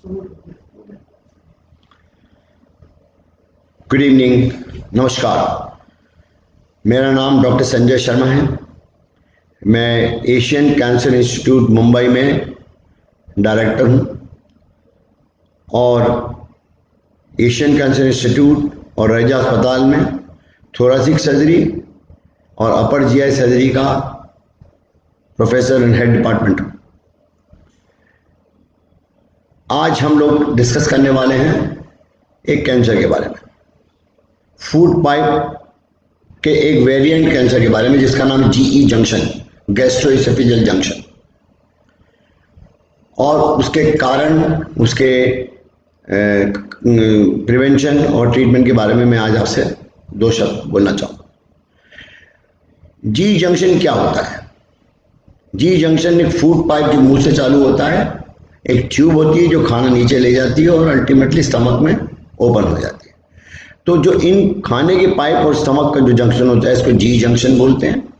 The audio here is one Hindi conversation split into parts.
गुड इवनिंग, नमस्कार। मेरा नाम डॉक्टर संजय शर्मा है। मैं एशियन कैंसर इंस्टीट्यूट मुंबई में डायरेक्टर हूँ और एशियन कैंसर इंस्टीट्यूट और रैजा अस्पताल में थोरेसिक सर्जरी और अपर जीआई सर्जरी का प्रोफेसर एंड हेड डिपार्टमेंट हूँ। आज हम लोग डिस्कस करने वाले हैं एक कैंसर के बारे में, फूड पाइप के एक वेरिएंट कैंसर के बारे में जिसका नाम जीई जंक्शन, गैस्ट्रोइसोफेजियल जंक्शन, और उसके कारण, उसके प्रिवेंशन और ट्रीटमेंट के बारे में मैं आज आपसे दो शब्द बोलना चाहूँगा। जी जंक्शन क्या होता है? जी जंक्शन एक फूड पाइप जो मुंह से चालू होता है, एक ट्यूब होती है जो खाना नीचे ले जाती है और अल्टीमेटली स्टमक में ओपन हो जाती है। तो जो इन खाने के पाइप और स्टमक का जो जंक्शन होता है, इसको जी जंक्शन बोलते हैं।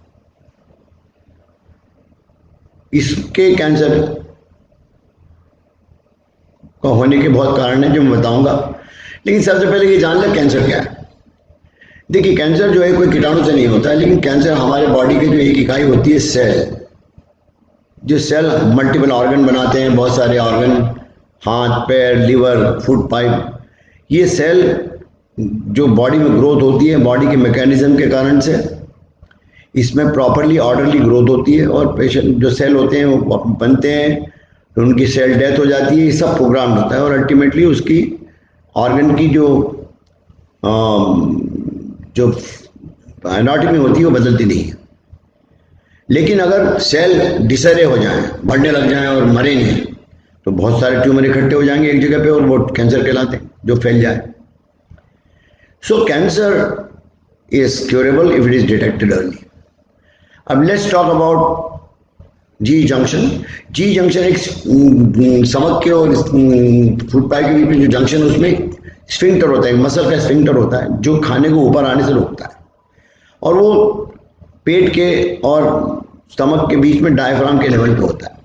इसके कैंसर का होने के बहुत कारण है जो मैं बताऊंगा, लेकिन सबसे पहले ये जान लें कैंसर क्या है। देखिए, कैंसर जो है कोई कीटाणु से नहीं होता है, लेकिन कैंसर हमारे बॉडी की जो एक इकाई होती है सेल, जो सेल मल्टीपल ऑर्गन बनाते हैं, बहुत सारे ऑर्गन, हाथ, पैर, लिवर, फूड पाइप। ये सेल जो बॉडी में ग्रोथ होती है, बॉडी के मैकेनिज्म के कारण से इसमें प्रॉपरली ऑर्डरली ग्रोथ होती है और पेशेंट जो सेल होते हैं वो बनते हैं, फिर उनकी सेल डेथ हो जाती है। ये सब प्रोग्राम होता है और अल्टीमेटली उसकी ऑर्गन की जो एनाटॉमी होती है वो बदलती नहीं है। लेकिन अगर सेल डिसरे हो जाएं, बढ़ने लग जाएं और मरे नहीं, तो बहुत सारे ट्यूमर इकट्ठे हो जाएंगे एक जगह पे और वो कैंसर कहलाते हैं, जो फैल जाए। So cancer is curable if it is detected early. अब let's talk about G junction. G junction एक स्टमक के और फूड पाइप के बीच में जो जंक्शन, उसमें स्फिंक्टर होता है, मसल का स्फिंक्टर होता है जो खाने को ऊपर आने से रोकता है, और वो पेट के और स्टमक के बीच में डायफ्राम के लेवल पे होता है।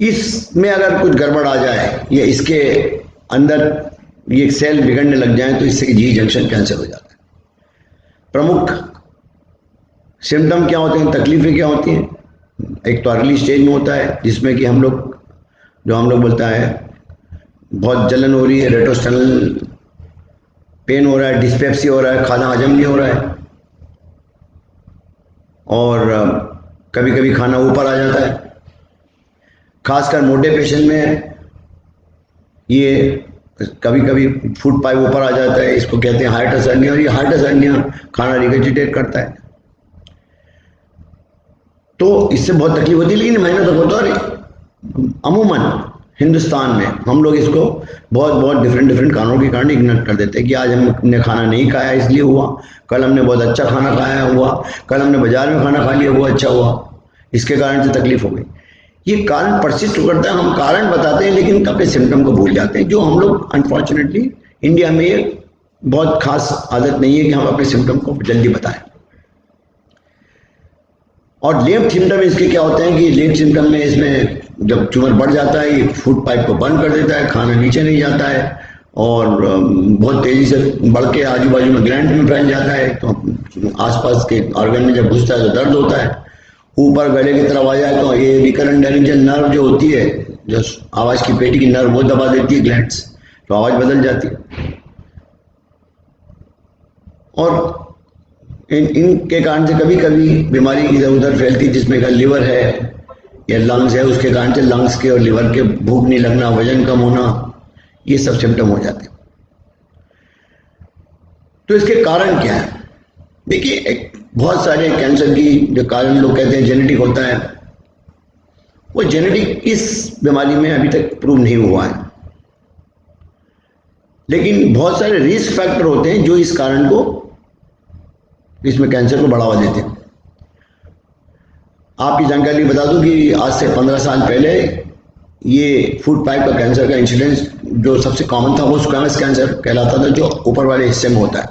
इसमें अगर कुछ गड़बड़ आ जाए या इसके अंदर ये सेल बिगड़ने लग जाए तो इससे जी जंक्शन कैंसर हो जाता है। प्रमुख सिम्टम क्या होते हैं, तकलीफें क्या होती हैं? एक तो अर्ली स्टेज में होता है जिसमें कि हम लोग बोलता है बहुत जलन हो रही है, रेट्रोस्टेनल पेन हो रहा है, डिस्पेप्सिया हो रहा है, खाना हजम नहीं हो रहा है, और कभी कभी खाना ऊपर आ जाता है। खासकर मोटे पेशेंट में ये कभी कभी फूड पाइप ऊपर आ जाता है, इसको कहते हैं हाइटस हर्निया, और ये हाइटस हर्निया खाना रिगर्जिटेट करता है, तो इससे बहुत तकलीफ होती है। लेकिन मैंने तो होता है अमूमन हिंदुस्तान में हम लोग इसको बहुत डिफरेंट कारणों के कारण इग्नोर कर देते हैं कि आज हमने खाना नहीं खाया इसलिए हुआ, कल हमने बहुत अच्छा खाना खाया हुआ, कल हमने बाजार में खाना खा लिया वो अच्छा हुआ, इसके कारण से तकलीफ हो गई। ये कारण परसिस्ट करता है। हम कारण बताते हैं लेकिन अपने सिम्टम को भूल जाते हैं, जो हम लोग अनफॉर्चुनेटली इंडिया में ये बहुत खास आदत नहीं है कि हम अपने सिम्टम को जल्दी बताएं। और लेट सिम्टम इसके क्या होते हैं कि लेट सिम्टम में इसमें जब ट्यूमर बढ़ जाता है, ये फूड पाइप को बंद कर देता है, खाना नीचे नहीं जाता है और बहुत तेजी से बढ़ के आजू बाजू में ग्लैंड में फैल जाता है। तो आसपास के ऑर्गन में जब घुसता है तो दर्द होता है। ऊपर गले की तरफ आ जाए तो ये रिकरेंट डायरेक्शन नर्व जो होती है, जो आवाज की पेटी की नर्व, वो दबा देती है ग्लैंड्स, तो आवाज बदल जाती है। और इनके कारण से कभी कभी बीमारी इधर उधर फैलती है, जिसमें का लिवर है या लंग्स है, उसके कारण से लंग्स के और लिवर के भूख नहीं लगना, वजन कम होना, ये सब सिम्टम हो जाते हैं। तो इसके कारण क्या है? देखिए, बहुत सारे कैंसर की जो कारण लोग कहते हैं जेनेटिक होता है, वो जेनेटिक इस बीमारी में अभी तक प्रूव नहीं हुआ है, लेकिन बहुत सारे रिस्क फैक्टर होते हैं जो इस कारण को, इसमें कैंसर को बढ़ावा देते हैं। आपकी जानकारी बता दूं कि आज से 15 साल पहले ये फूड पाइप का कैंसर का इंसिडेंस जो सबसे कॉमन था वो स्क्वैमस कैंसर कहलाता था, जो ऊपर वाले हिस्से में होता है,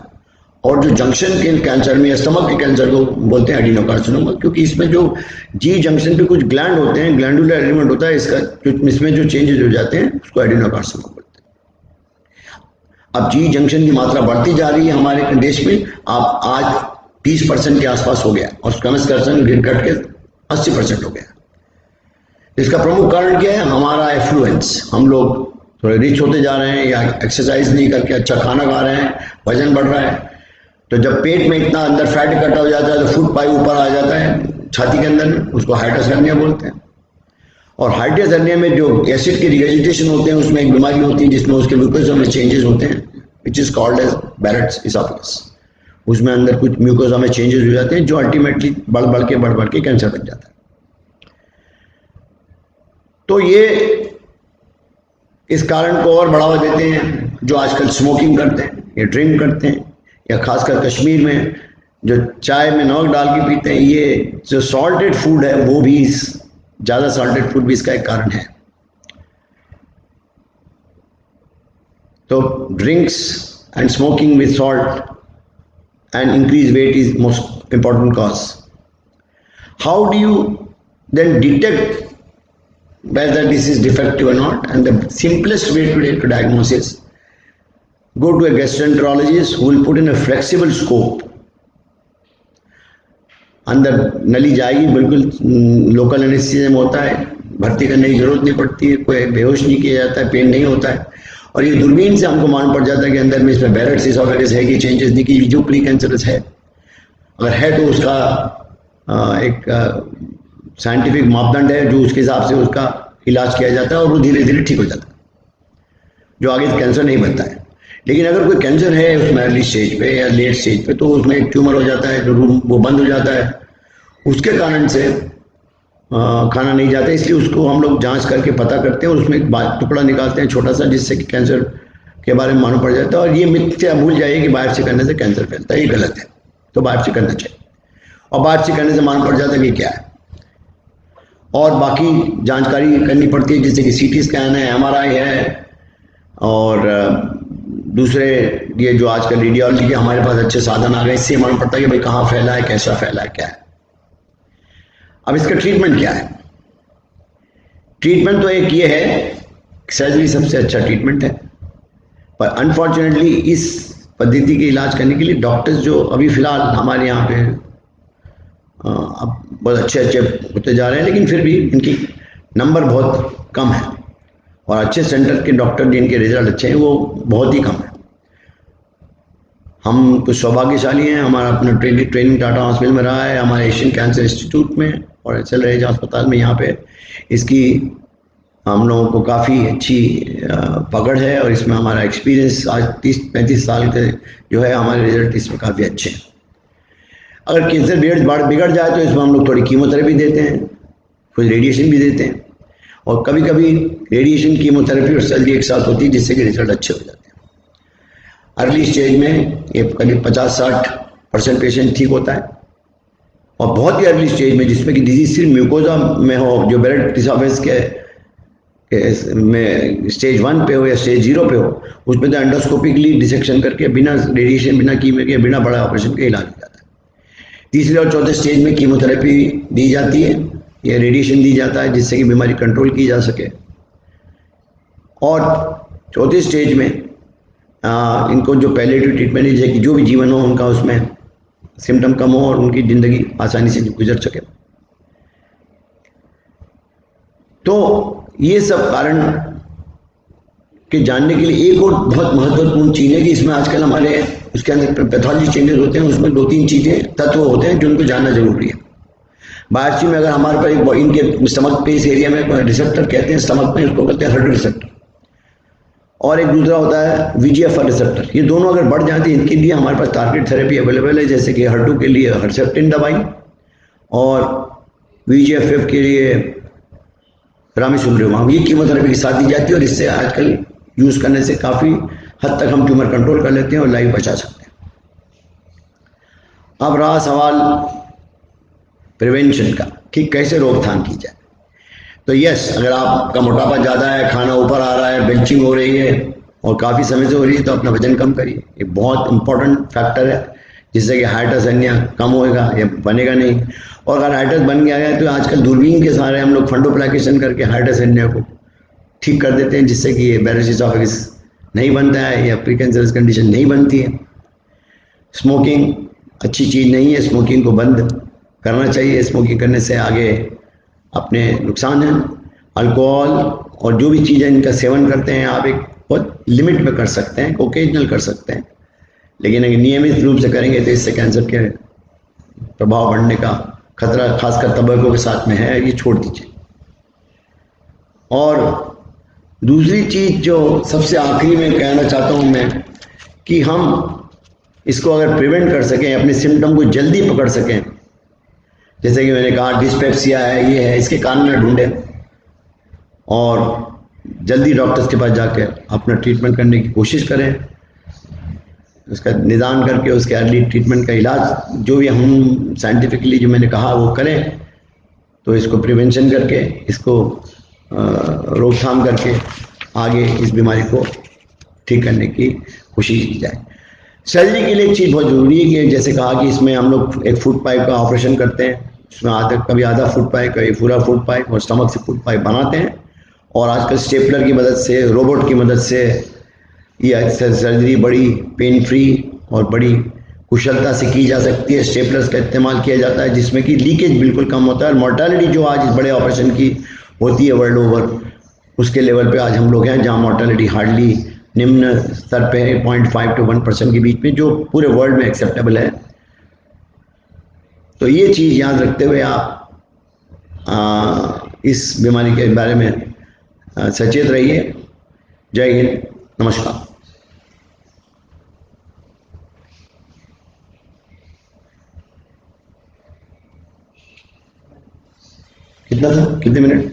और जो जंक्शन के कैंसर में, स्टमक के कैंसर को बोलते हैं एडिनोकार्सिनोमा, क्योंकि इसमें जो जी जंक्शन पे कुछ ग्लैंड होते हैं, ग्लैंडुलर एलिमेंट होता है, इसमें जो चेंजेस हो जाते हैं उसको एडिनोकार्सिनोमा बोलते हैं। अब जी जंक्शन की मात्रा बढ़ती जा रही है हमारे देश में। आप आज 30% के आसपास हो गया और कंसर्शन गिर घट के 80% हो गया। इसका प्रमुख कारण क्या है? हमारा एफ्लुएंस। हम लोग थोड़े रिच होते जा रहे हैं या एक्सरसाइज नहीं करके अच्छा खाना खा रहे हैं, वजन बढ़ रहा है। तो जब पेट में इतना अंदर फैट इकट्ठा हो जाता है तो फूड पाइप ऊपर आ जाता है छाती के अंदर में, उसको हाइड्रस हर्निया बोलते हैं। और हाइड्रस हर्निया में जो एसिड के रिगर्जिटेशन होते हैं उसमें एक बीमारी होती है जिसमें उसके म्यूकोसा में चेंजेस होते हैं, which is called as Barrett's oesophagus. उसमें अंदर कुछ म्यूकोसा में चेंजेस हो जाते हैं जो अल्टीमेटली बढ़ बढ़ के कैंसर बन जाता है। तो ये इस कारण को और बढ़ावा देते हैं जो आजकल स्मोकिंग करते हैं या ड्रिंक करते हैं, या खासकर कश्मीर में जो चाय में नमक डाल के पीते हैं। ये जो सॉल्टेड फूड है वो भी, ज़्यादा सॉल्टेड फूड भी इसका एक कारण है। तो drinks and smoking with salt and increase weight is most important cause. How do you then detect whether this is defective or not? And the simplest way to diagnose is go to a gastroenterologist who will put in a flexible scope. अंदर नली जाएगी, बिल्कुल लोकल एनेस्थीसिया में होता है, भर्ती करने की जरूरत नहीं पड़ती है, कोई बेहोश नहीं किया जाता है, पेन नहीं होता है। और ये दूरबीन से हमको मालूम पड़ जाता है कि अंदर में इसमें बैरेट्स इसोफेगस है कि चेंजेस नहीं, कि जो प्री कैंसरस है। अगर है तो उसका एक साइंटिफिक मापदंड है जो उसके हिसाब से उसका इलाज किया जाता है और वो धीरे धीरे ठीक हो जाता है, जो आगे कैंसर नहीं बनता है। लेकिन अगर कोई कैंसर है उसमें अर्ली स्टेज पे या लेट स्टेज पे, तो उसमें एक ट्यूमर हो जाता है, जो वो बंद हो जाता है, उसके कारण से खाना नहीं जाता। इसलिए उसको हम लोग जांच करके पता करते हैं और उसमें एक टुकड़ा निकालते हैं छोटा सा, जिससे कि कैंसर के बारे में मालूम पड़ जाता है। और ये मिथ से भूल जाइए कि बायोप्सी करने से कैंसर फैलता है, ये गलत है। तो बायोप्सी करना चाहिए और बायोप्सी करने से मालूम पड़ जाता है कि क्या है। और बाकी जानकारी करनी पड़ती है, जैसे कि सीटी स्कैन है, एमआरआई है, और दूसरे ये जो आजकल रेडियोलॉजी के हमारे पास अच्छे साधन आ गए, इससे मालूम पड़ता है कि भाई कहाँ फैला है, कैसा फैला है, क्या है। अब इसका ट्रीटमेंट क्या है? ट्रीटमेंट तो एक ये है, सर्जरी सबसे अच्छा ट्रीटमेंट है, पर अनफॉर्चुनेटली इस पद्धति के इलाज करने के लिए डॉक्टर्स जो अभी फिलहाल हमारे यहाँ पे अब बहुत अच्छे होते जा रहे हैं, लेकिन फिर भी इनकी नंबर बहुत कम है और अच्छे सेंटर के डॉक्टर जिनके रिजल्ट अच्छे हैं वो बहुत ही कम है। हम कुछ सौभाग्यशाली हैं, हमारा अपना ट्रेनिंग टाटा हॉस्पिटल में रहा है, हमारे एशियन कैंसर इंस्टीट्यूट में और एचएल रहेजा अस्पताल में। यहाँ पे इसकी हम लोगों को काफ़ी अच्छी पकड़ है और इसमें हमारा एक्सपीरियंस आज 30-35 साल के जो है, हमारे रिजल्ट इसमें काफ़ी अच्छे हैं। अगर कैंसर बिगड़ जाए तो इसमें हम लोग थोड़ी कीमोथेरेपी देते हैं, कुछ रेडिएशन भी देते हैं, और कभी कभी रेडिएशन, कीमोथेरेपी और सर्जरी एक साथ होती है, जिससे कि रिजल्ट अच्छे हो जाते हैं। अर्ली स्टेज में ये करीब 50-60% पेशेंट ठीक होता है, और बहुत ही अर्ली स्टेज में जिसमें कि डिजीज सिर्फ म्यूकोजा में हो, जो बैरेट इसोफेगस में स्टेज 1 पे हो या स्टेज 0 पे हो, उसमें तो एंडोस्कोपिकली डिसेक्शन करके बिना रेडिएशन, बिना कीमो के, बिना बड़ा ऑपरेशन के इलाज हो जाता है। तीसरे और चौथे स्टेज में कीमोथेरेपी दी जाती है या रेडिएशन दी जाता है, जिससे कि बीमारी कंट्रोल की जा सके। और चौथे स्टेज में इनको जो पैलिएटिव ट्रीटमेंट है, कि जो भी जीवन हो उनका उसमें सिम्टम कम हो और उनकी ज़िंदगी आसानी से गुजर सके। तो ये सब कारण के जानने के लिए एक और बहुत महत्वपूर्ण चीज़ है कि इसमें आजकल हमारे उसके अंदर पैथोलॉजी चेंजेस होते हैं, उसमें 2-3 चीज़ें तत्व होते हैं जिनको जानना जरूरी है। बायोप्सी में अगर हमारे पास इनके स्टमक पे, इस एरिया में रिसेप्टर कहते हैं, स्टमक में उसको कहते हैं हर्ट रिसेप्टर, और एक दूसरा होता है VEGF रिसेप्टर। ये दोनों अगर बढ़ जाते हैं, इनके लिए हमारे पास टारगेट थेरेपी अवेलेबल है, जैसे कि HER2 के लिए हर्सेप्टिन दवाई और VEGF के लिए रामिसुब्रमण्यम, ये कीमोथेरेपी के साथ दी जाती है, और इससे आजकल यूज करने से काफी हद तक हम ट्यूमर कंट्रोल कर लेते हैं और लाइफ बचा सकते हैं। अब रहा सवाल प्रिवेंशन का कि कैसे रोकथाम की जाए। तो यस, अगर आपका मोटापा ज़्यादा है, खाना ऊपर आ रहा है, बेंचिंग हो रही है, और काफ़ी समय से हो रही है तो अपना वजन कम करिए, ये बहुत इंपॉर्टेंट फैक्टर है, जिससे कि हाइटस अन्य कम होएगा या बनेगा नहीं। और अगर हाइटस बन गया है तो आजकल दूरबीन के सहारे हम लोग फंडोप्लाकेशन करके हाइटस अन्य को ठीक कर देते हैं, जिससे कि ये बैरेज इसोफेगस नहीं बनता है या प्री कैंसरस कंडीशन नहीं बनती है। स्मोकिंग अच्छी चीज़ नहीं है, स्मोकिंग को बंद करना चाहिए। स्मोकिंग करने से आगे अपने नुकसान हैं। अल्कोहल और जो भी चीज़ें इनका सेवन करते हैं आप एक बहुत लिमिट में कर सकते हैं, ओकेजनल कर सकते हैं, लेकिन अगर नियमित रूप से करेंगे तो इससे कैंसर के प्रभाव बढ़ने का खतरा खासकर तंबाकू के साथ में है, ये छोड़ दीजिए। और दूसरी चीज़ जो सबसे आखिरी में कहना चाहता हूँ मैं, कि हम इसको अगर प्रिवेंट कर सकें, अपने सिम्टम को जल्दी पकड़ सकें, जैसे कि मैंने कहा डिस्पेप्सिया है, ये है, इसके कारण न ढूंढें और जल्दी डॉक्टर्स के पास जाकर अपना ट्रीटमेंट करने की कोशिश करें, उसका निदान करके उसके अर्ली ट्रीटमेंट का इलाज जो भी हम साइंटिफिकली जो मैंने कहा वो करें, तो इसको प्रिवेंशन करके इसको रोकथाम करके आगे इस बीमारी को ठीक करने की कोशिश की जाए। सर्जरी के लिए एक चीज़ बहुत ज़रूरी है कि जैसे कहा कि इसमें हम लोग एक फूड पाइप का ऑपरेशन करते हैं, उसमें कभी आधा फूड पाइप, कभी पूरा फूड पाइप और स्टमक से फूड पाइप बनाते हैं, और आजकल स्टेपलर की मदद से, रोबोट की मदद से ये सर्जरी बड़ी पेन फ्री और बड़ी कुशलता से की जा सकती है। स्टेपलर्स का इस्तेमाल किया जाता है जिसमें कि लीकेज बिल्कुल कम होता है, और मोर्टालिटी जो आज इस बड़े ऑपरेशन की होती है वर्ल्ड ओवर, उसके लेवल पे आज हम लोग हैं जहाँ मोर्टालिटी हार्डली निम्न स्तर पे 0.5 to 1% के बीच में, जो पूरे वर्ल्ड में एक्सेप्टेबल है। तो ये चीज़ याद रखते हुए आप इस बीमारी के बारे में सचेत रहिए। जय हिंद, नमस्कार। कितना था, कितने मिनट?